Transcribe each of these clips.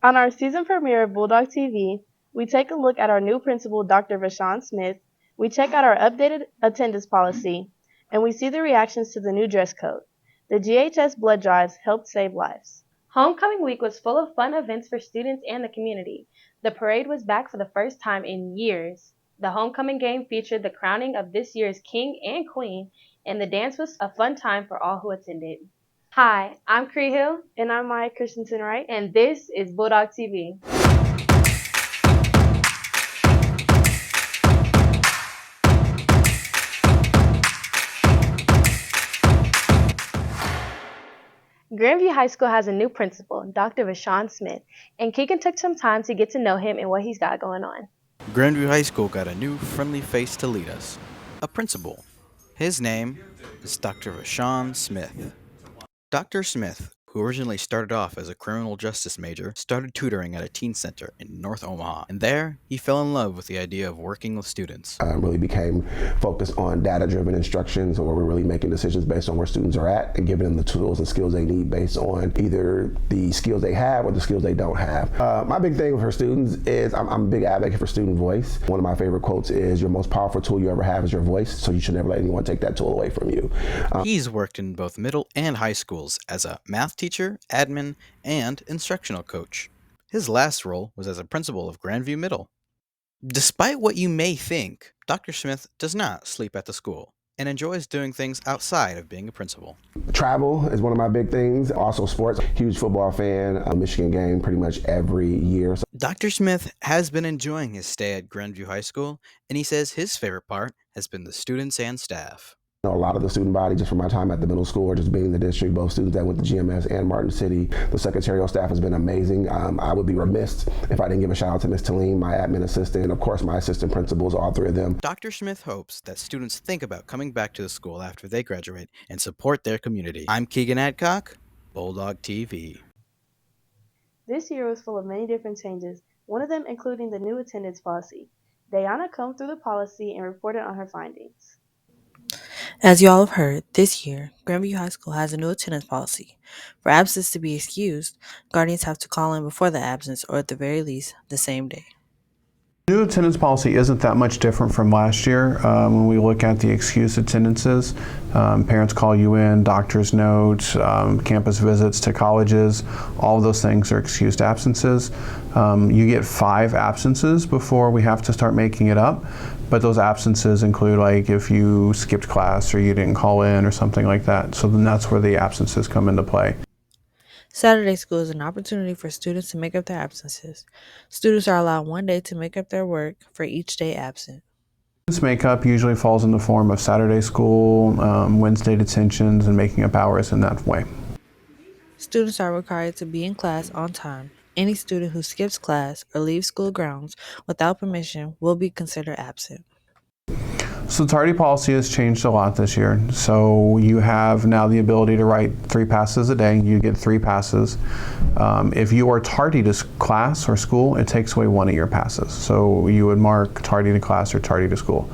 On our season premiere of Bulldog TV, we take a look at our new principal, Dr. Rashawn Smith, we check out our updated attendance policy, and we see the reactions to the new dress code. The GHS blood drives helped save lives. Homecoming week was full of fun events for students and the community. The parade was back for the first time in years. The homecoming game featured the crowning of this year's king and queen, and the dance was a fun time for all who attended. Hi, I'm Cree Hill. And I'm Maya Christensen Wright. And this is Bulldog TV. Grandview High School has a new principal, Dr. Rashawn Smith, and Keegan took some time to get to know him and what he's got going on. Grandview High School got a new friendly face to lead us, a principal. His name is Dr. Rashawn Smith. Dr. Smith, who originally started off as a criminal justice major, started tutoring at a teen center in North Omaha, and there he fell in love with the idea of working with students. Really became focused on data-driven instructions, where we're really making decisions based on where students are at and giving them the tools and skills they need based on either the skills they have or the skills they don't have. My big thing for students is I'm a big advocate for student voice. One of my favorite quotes is, "Your most powerful tool you ever have is your voice, so you should never let anyone take that tool away from you." He's worked in both middle and high schools as a math teacher, admin, and instructional coach. His last role was as a principal of Grandview Middle. Despite what you may think, Dr. Smith does not sleep at the school and enjoys doing things outside of being a principal. Travel is one of my big things. Also sports. Huge football fan. A Michigan game pretty much every year. Dr. Smith has been enjoying his stay at Grandview High School, and he says his favorite part has been the students and staff. A lot of the student body, just from my time at the middle school or just being in the district, both students that went to GMS and Martin City, the secretarial staff has been amazing. I would be remiss if I didn't give a shout out to Ms. Talene, my admin assistant, and of course my assistant principals, all three of them. Dr. Smith hopes that students think about coming back to the school after they graduate and support their community. I'm Keegan Adcock, Bulldog TV. This year was full of many different changes, one of them including the new attendance policy. Diana combed through the policy and reported on her findings. As you all have heard, this year, Grandview High School has a new attendance policy. For absence to be excused, guardians have to call in before the absence or at the very least, the same day. New attendance policy isn't that much different from last year. When we look at the excused attendances, parents call you in, doctor's notes, campus visits to colleges, all of those things are excused absences. You get 5 absences before we have to start making it up, but those absences include like if you skipped class or you didn't call in or something like that. So then that's where the absences come into play. Saturday school is an opportunity for students to make up their absences. Students are allowed 1 day to make up their work for each day absent. This makeup usually falls in the form of Saturday school, Wednesday detentions, and making up hours in that way. Students are required to be in class on time. Any student who skips class or leaves school grounds without permission will be considered absent. So tardy policy has changed a lot this year. So you have now the ability to write 3 passes a day. You get 3 passes. If you are tardy to class or school, it takes away 1 of your passes. So you would mark tardy to class or tardy to school.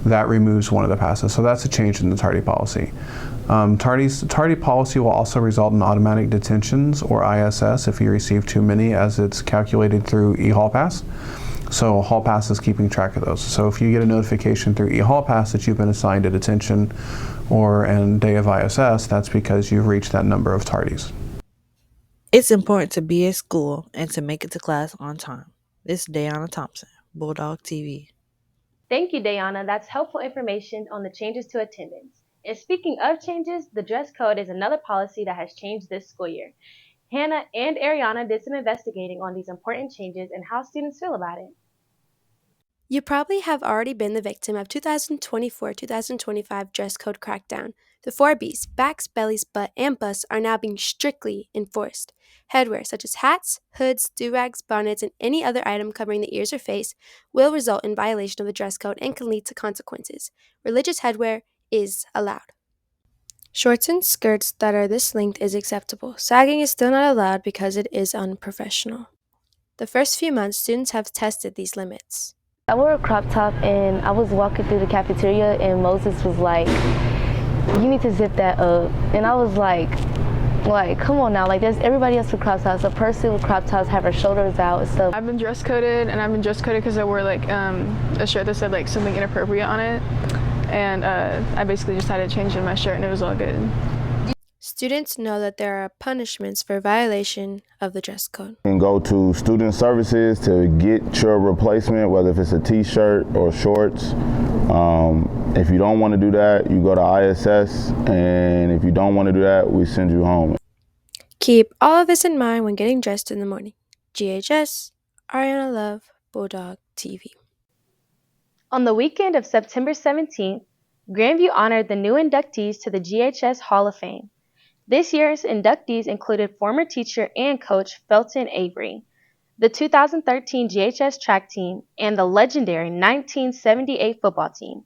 That removes 1 of the passes. So that's a change in the tardy policy. Tardy policy will also result in automatic detentions or ISS if you receive too many, as it's calculated through eHall Pass. So Hall Pass is keeping track of those. So if you get a notification through eHall Pass that you've been assigned a detention or a day of ISS, that's because you've reached that number of tardies. It's important to be at school and to make it to class on time. This is Diana Thompson, Bulldog TV. Thank you, Diana. That's helpful information on the changes to attendance. And speaking of changes, the dress code is another policy that has changed this school year. Hannah and Ariana did some investigating on these important changes and how students feel about it. You probably have already been the victim of 2024-2025 dress code crackdown. The 4 Bs, backs, bellies, butt, and busts are now being strictly enforced. Headwear such as hats, hoods, do-rags, bonnets, and any other item covering the ears or face will result in violation of the dress code and can lead to consequences. Religious headwear is allowed. Shorts and skirts that are this length is acceptable. Sagging is still not allowed because it is unprofessional. The first few months, students have tested these limits. I wore a crop top and I was walking through the cafeteria and Moses was like, "You need to zip that up." And I was like, Like, come on now, like there's everybody else with crop tops. A person with crop tops have her shoulders out and stuff. I've been dress coded, and I've been dress coded because I wore like a shirt that said like something inappropriate on it, and I basically just had to change in my shirt, and it was all good. Students know that there are punishments for violation of the dress code. And go to student services to get your replacement, whether if it's a t-shirt or shorts. If you don't want to do that, you go to ISS, and if you don't want to do that, we send you home. Keep all of this in mind when getting dressed in the morning. GHS, Ariana Love, Bulldog TV. On the weekend of September 17th, Grandview honored the new inductees to the GHS Hall of Fame. This year's inductees included former teacher and coach Felton Avery, the 2013 GHS track team, and the legendary 1978 football team.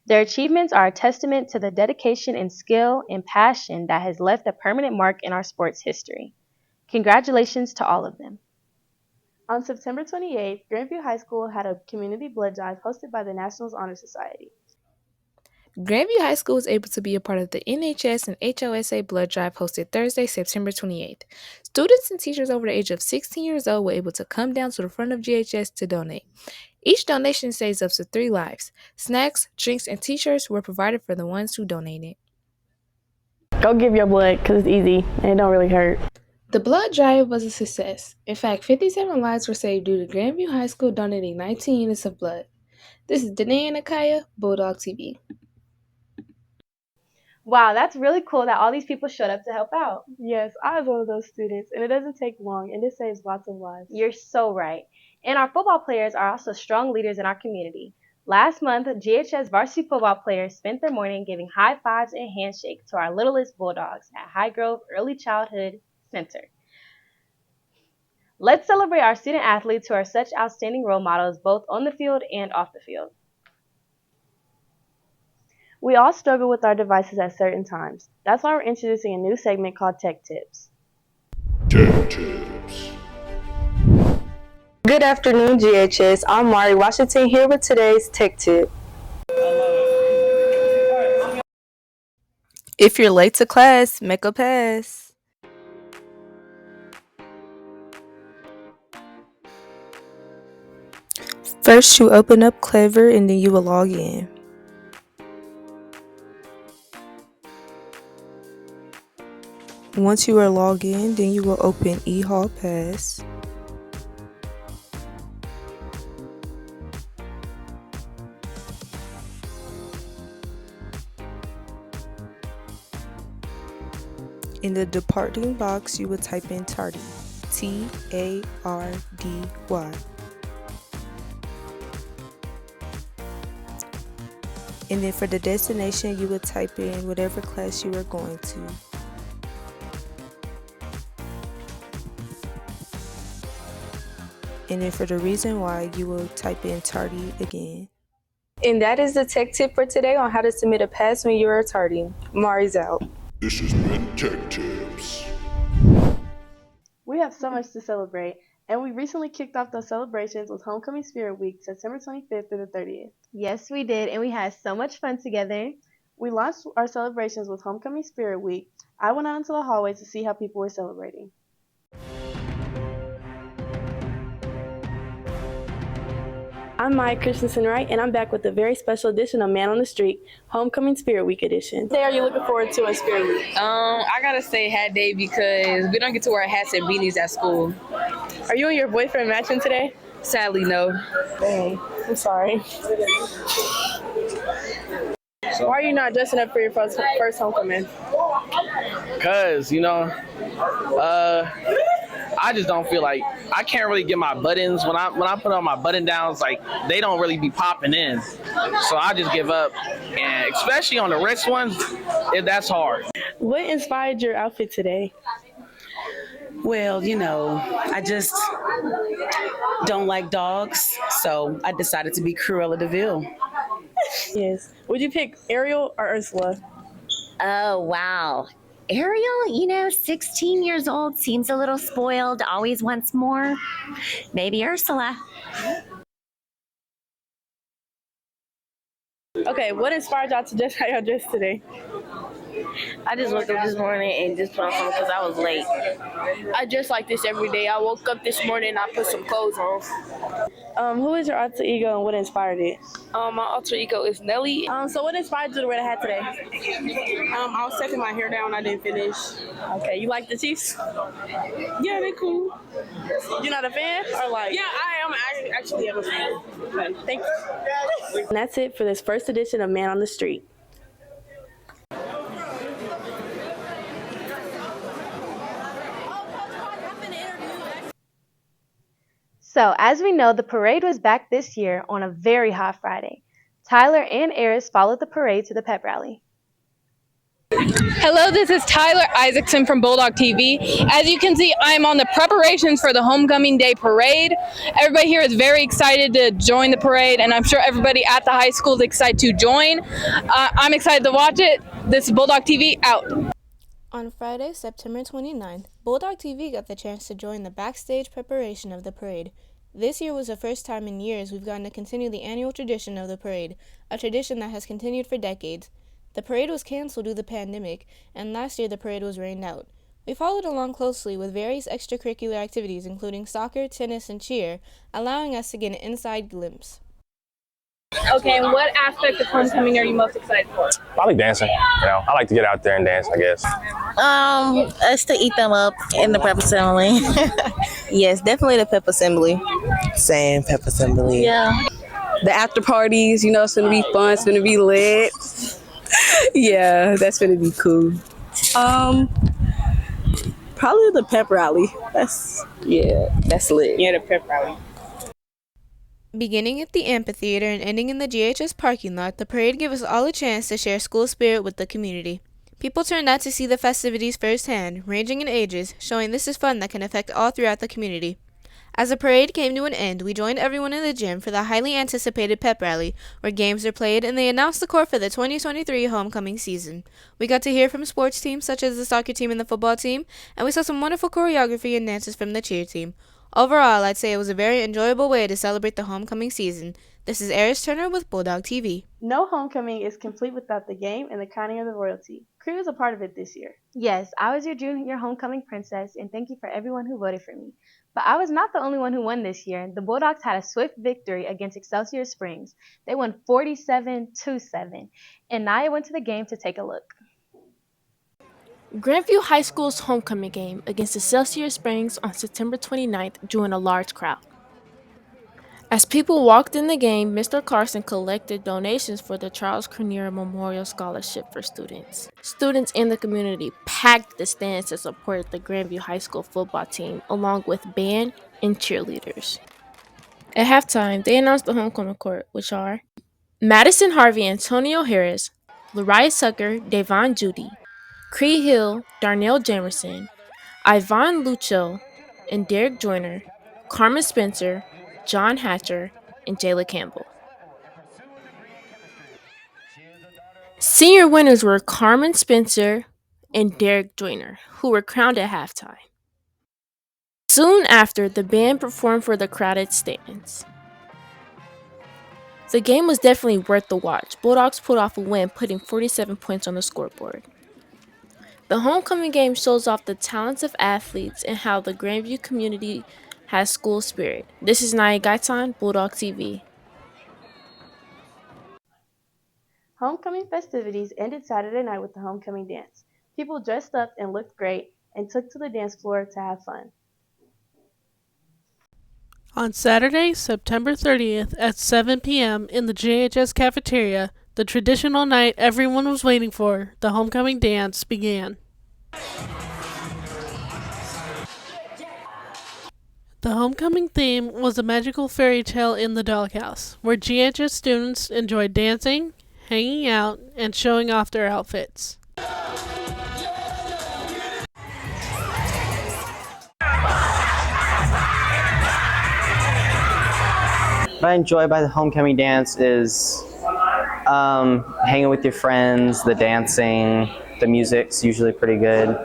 Their achievements are a testament to the dedication and skill and passion that has left a permanent mark in our sports history. Congratulations to all of them. On September 28th, Grandview High School had a community blood drive hosted by the National Honor Society. Grandview High School was able to be a part of the NHS and HOSA blood drive hosted Thursday, September 28th. Students and teachers over the age of 16 years old were able to come down to the front of GHS to donate. Each donation saves up to 3 lives. Snacks, drinks, and t-shirts were provided for the ones who donated. Go give your blood because it's easy and it don't really hurt. The blood drive was a success. In fact, 57 lives were saved due to Grandview High School donating 19 units of blood. This is Danae Nakaya, Bulldog TV. Wow, that's really cool that all these people showed up to help out. Yes, I was one of those students, and it doesn't take long, and it saves lots of lives. You're so right. And our football players are also strong leaders in our community. Last month, GHS varsity football players spent their morning giving high fives and handshakes to our littlest Bulldogs at High Grove Early Childhood Center. Let's celebrate our student athletes who are such outstanding role models both on the field and off the field. We all struggle with our devices at certain times. That's why we're introducing a new segment called Tech Tips. Tech Tips. Good afternoon, GHS. I'm Mari Washington here with today's Tech Tip. If you're late to class, make a pass. First, you open up Clever and then you will log in. Once you are logged in, then you will open eHall Pass. In the departing box, you will type in Tardy, Tardy. And then for the destination, you will type in whatever class you are going to. And then for the reason why, you will type in tardy again. And that is the tech tip for today on how to submit a pass when you are tardy. Mari's out. This has been Tech Tips. We have so much to celebrate, and we recently kicked off those celebrations with Homecoming Spirit Week, September 25th through the 30th. Yes, we did, and we had so much fun together. We launched our celebrations with Homecoming Spirit Week. I went out into the hallways to see how people were celebrating. I'm Maya Christensen Wright, and I'm back with a very special edition of Man on the Street, Homecoming Spirit Week edition. What day are you looking forward to in Spirit Week? I gotta say hat day because we don't get to wear hats and beanies at school. Are you and your boyfriend matching today? Sadly, no. Dang, I'm sorry. Why are you not dressing up for your first homecoming? Cause, I just don't feel like I can't really get my buttons when I put on my button downs, like they don't really be popping in. So I just give up, and especially on the wrist ones, that's hard. What inspired your outfit today? Well, I just don't like dogs, so I decided to be Cruella de Vil. Yes. Would you pick Ariel or Ursula? Oh, wow. Ariel, 16 years old, seems a little spoiled, always wants more. Maybe Ursula. Okay, what inspired y'all to dress how y'all dressed today? I just woke up this morning and just put on something because I was late. I dress like this every day. I woke up this morning and I put some clothes on. Who is your alter ego and what inspired it? My alter ego is Nelly. So what inspired you to wear the hat today? I was taking my hair down. I didn't finish. Okay, you like the Chiefs? Yeah, they cool. You're not a fan, or like? Yeah, I am. I actually am a fan. Okay, thank you. And that's it for this first edition of Man on the Street. So, as we know, the parade was back this year on a very hot Friday. Tyler and Eris followed the parade to the pep rally. Hello, this is Tyler Isaacson from Bulldog TV. As you can see, I'm on the preparations for the Homecoming Day Parade. Everybody here is very excited to join the parade, and I'm sure everybody at the high school is excited to join. I'm excited to watch it. This is Bulldog TV, out. On Friday, September 29th, Bulldog TV got the chance to join the backstage preparation of the parade. This year was the first time in years we've gotten to continue the annual tradition of the parade, a tradition that has continued for decades. The parade was canceled due to the pandemic, and last year the parade was rained out. We followed along closely with various extracurricular activities including soccer, tennis, and cheer, allowing us to get an inside glimpse. Okay, and what aspect of homecoming are you most excited for? Probably dancing. I like to get out there and dance, I guess. Us to eat them up in the pep assembly. Yes, definitely the pep assembly. Same pep assembly. Yeah. The after parties, it's gonna be fun, it's gonna be lit. Yeah, that's gonna be cool. Probably the pep rally. That's lit. Yeah, the pep rally. Beginning at the amphitheater and ending in the GHS parking lot, the parade gave us all a chance to share school spirit with the community. People turned out to see the festivities firsthand, ranging in ages, showing this is fun that can affect all throughout the community. As the parade came to an end, we joined everyone in the gym for the highly anticipated pep rally, where games are played and they announced the core for the 2023 homecoming season. We got to hear from sports teams such as the soccer team and the football team, and we saw some wonderful choreography and dances from the cheer team. Overall, I'd say it was a very enjoyable way to celebrate the homecoming season. This is Eris Turner with Bulldog TV. No homecoming is complete without the game and the crowning of the royalty. Crew is a part of it this year. Yes, I was your junior homecoming princess, and thank you for everyone who voted for me. But I was not the only one who won this year. The Bulldogs had a swift victory against Excelsior Springs. They won 47-7, and Naya went to the game to take a look. Grandview High School's homecoming game against Excelsior Springs on September 29th drew in a large crowd. As people walked in the game, Mr. Carson collected donations for the Charles Cranier Memorial Scholarship for students. Students in the community packed the stands to support the Grandview High School football team, along with band and cheerleaders. At halftime, they announced the homecoming court, which are Madison Harvey, Antonio Harris, Lariah Sucker, Davon Judy, Cree Hill, Darnell Jamerson, Ivan Lucho, and Derek Joyner, Carmen Spencer, John Hatcher, and Jayla Campbell. Senior winners were Carmen Spencer and Derek Joyner, who were crowned at halftime. Soon after, the band performed for the crowded stands. The game was definitely worth the watch. Bulldogs pulled off a win, putting 47 points on the scoreboard. The homecoming game shows off the talents of athletes and how the Grandview community has school spirit. This is Naya Gaitan, Bulldog TV. Homecoming festivities ended Saturday night with the homecoming dance. People dressed up and looked great and took to the dance floor to have fun. On Saturday, September 30th at 7 p.m. in the JHS cafeteria, the traditional night everyone was waiting for, the homecoming dance, began. The homecoming theme was a magical fairy tale in the doghouse, where GHS students enjoyed dancing, hanging out, and showing off their outfits. What I enjoy about the homecoming dance is hanging with your friends, the dancing, the music's usually pretty good.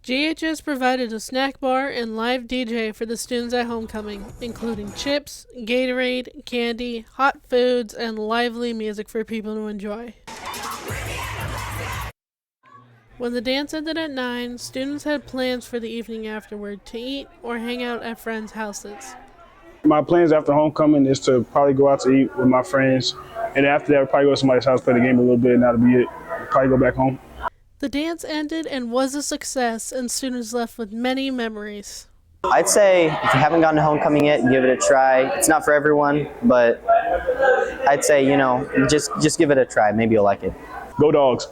GHS provided a snack bar and live DJ for the students at homecoming, including chips, Gatorade, candy, hot foods, and lively music for people to enjoy. When the dance ended at 9, students had plans for the evening afterward to eat or hang out at friends' houses. My plans after homecoming is to probably go out to eat with my friends, and after that, I'll probably go to somebody's house, play the game a little bit, and that'll be it. Probably go back home. The dance ended and was a success, and students left with many memories. I'd say if you haven't gone to homecoming yet, give it a try. It's not for everyone, but I'd say, just give it a try. Maybe you'll like it. Go Dogs.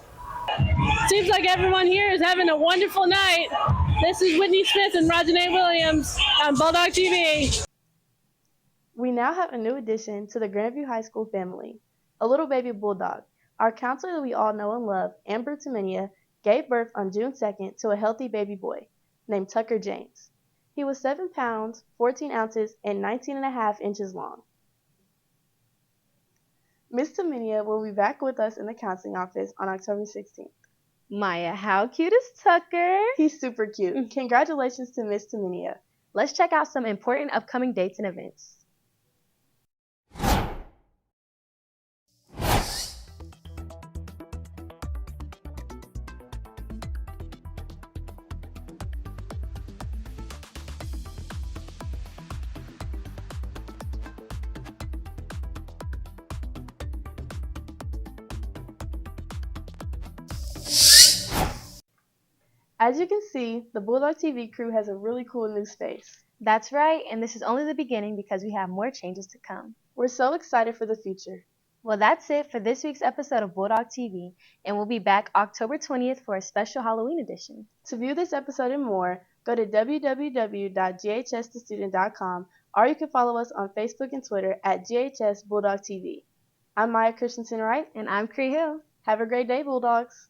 Seems like everyone here is having a wonderful night. This is Whitney Smith and Rajanae Williams on Bulldog TV. We now have a new addition to the Grandview High School family, a little baby bulldog. Our counselor that we all know and love, Amber Taminia, gave birth on June 2nd to a healthy baby boy named Tucker James. He was 7 pounds, 14 ounces, and 19.5 inches long. Miss Taminia will be back with us in the counseling office on October 16th. Maya, how cute is Tucker? He's super cute. Congratulations to Miss Taminia. Let's check out some important upcoming dates and events. As you can see, the Bulldog TV crew has a really cool new space. That's right, and this is only the beginning because we have more changes to come. We're so excited for the future. Well, that's it for this week's episode of Bulldog TV, and we'll be back October 20th for a special Halloween edition. To view this episode and more, go to www.ghsthestudent.com, or you can follow us on Facebook and Twitter at GHS Bulldog TV. I'm Maya Christensen Wright. And I'm Cree Hill. Have a great day, Bulldogs.